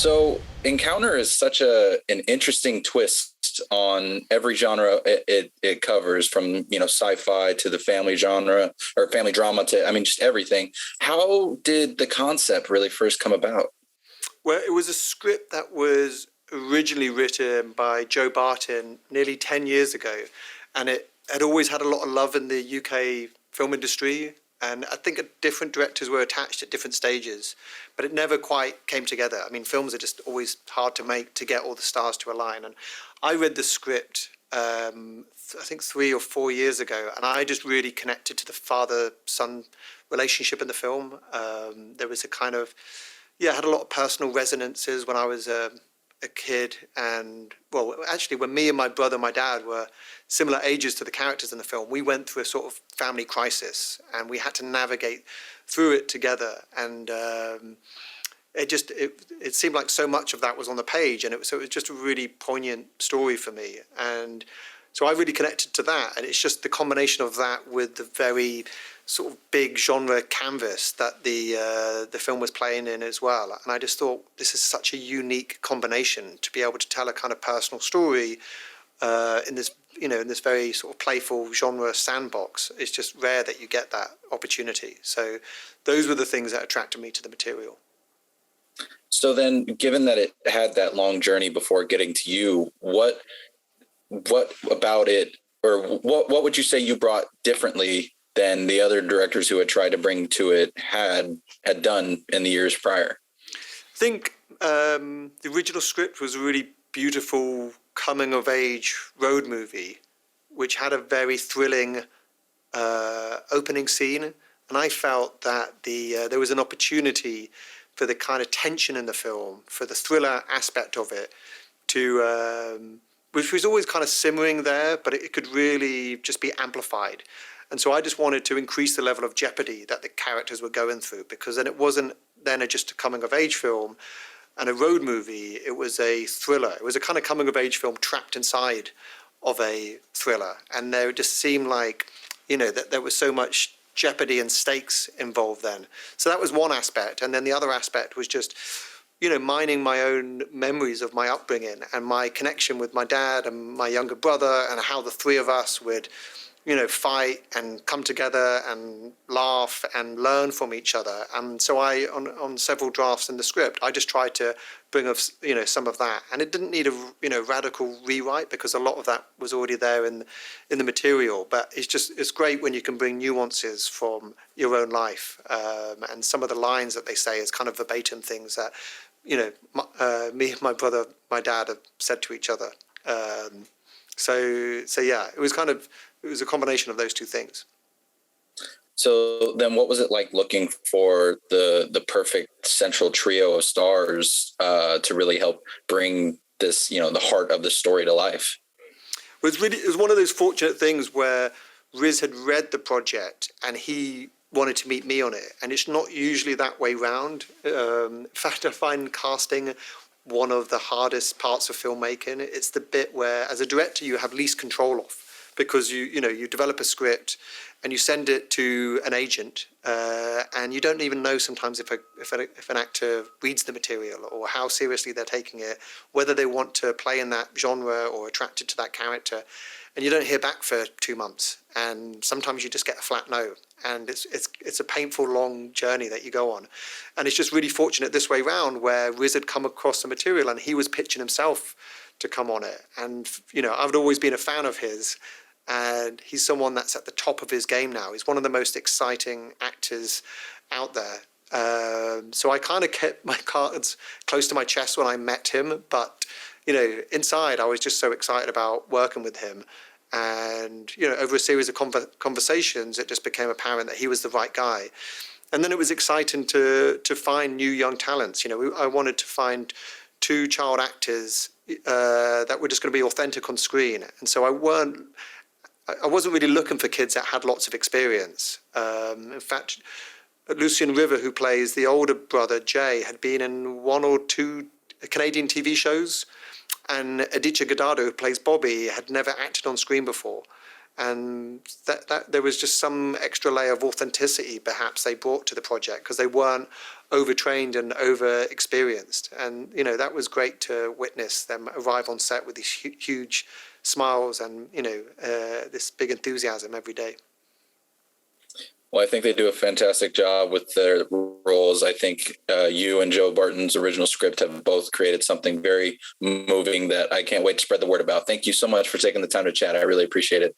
So Encounter is such an interesting twist on every genre it covers, from sci-fi to the family genre or family drama to, I mean, just everything. How did the concept really first come about? Well, it was a script that was originally written by Joe Barton nearly 10 years ago, and it had always had a lot of love in the UK film industry. And I think different directors were attached at different stages, but it never quite came together. I mean, films are just always hard to make to get all the stars to align. And I read the script, I think 3 or 4 years ago, and I just really connected to the father-son relationship in the film. There was a kind of, yeah, I had a lot of personal resonances when I was a kid. And, well, actually, when me and my brother and my dad were similar ages to the characters in the film, we went through a sort of family crisis, and we had to navigate through it together. And it seemed like so much of that was on the page, and so it was just a really poignant story for me. And so I really connected to that, and it's just the combination of that with the very sort of big genre canvas that the film was playing in as well. And I just thought this is such a unique combination to be able to tell a kind of personal story in this, in this very sort of playful genre sandbox. It's just rare that you get that opportunity. So those were the things that attracted me to the material. So then, given that it had that long journey before getting to you, what about it, or what would you say you brought differently than the other directors who had tried to bring to it had done in the years prior? I think the original script was a really beautiful coming of age road movie, which had a very thrilling opening scene, and I felt that there was an opportunity for the kind of tension in the film, for the thriller aspect of it, to which was always kind of simmering there, but it could really just be amplified. And so I just wanted to increase the level of jeopardy that the characters were going through, because then it wasn't then just a coming of age film and a road movie. It was a thriller. It was a kind of coming of age film trapped inside of a thriller. And there just seemed like, that there was so much jeopardy and stakes involved then. So that was one aspect. And then the other aspect was just, mining my own memories of my upbringing and my connection with my dad and my younger brother, and how the three of us would, fight and come together and laugh and learn from each other. And so on several drafts in the script, I just tried to bring up, some of that. And it didn't need a, radical rewrite, because a lot of that was already there in the material. But it's great when you can bring nuances from your own life. And some of the lines that they say is kind of verbatim things that, me and my brother, my dad have said to each other. So yeah, it was a combination of those two things. So then what was it like looking for the perfect central trio of stars to really help bring this, the heart of the story to life? It was one of those fortunate things where Riz had read the project and he wanted to meet me on it. And it's not usually that way round. In fact, I find casting one of the hardest parts of filmmaking. It's the bit where, as a director, you have least control of, because you develop a script and you send it to an agent, and you don't even know sometimes if an actor reads the material or how seriously they're taking it, whether they want to play in that genre or attracted to that character. And you don't hear back for 2 months, and sometimes you just get a flat no, and it's a painful, long journey that you go on. And it's just really fortunate this way round, where Riz had come across the material and he was pitching himself to come on it. And I've always been a fan of his, and he's someone that's at the top of his game now. He's one of the most exciting actors out there. So I kind of kept my cards close to my chest when I met him, but inside I was just so excited about working with him. And over a series of conversations, it just became apparent that he was the right guy. And then it was exciting to find new young talents. I wanted to find 2 child actors that were just going to be authentic on screen. And so I wasn't really looking for kids that had lots of experience. In fact, Lucian-River, who plays the older brother, Jay, had been in 1 or 2 Canadian TV shows. And Aditya Gadado, who plays Bobby, had never acted on screen before. And that there was just some extra layer of authenticity perhaps they brought to the project because they weren't overtrained and over experienced. And that was great to witness them arrive on set with these huge smiles and this big enthusiasm every day. Well, I think they do a fantastic job with their roles. I think you and Joe Barton's original script have both created something very moving that I can't wait to spread the word about. Thank you so much for taking the time to chat. I really appreciate it.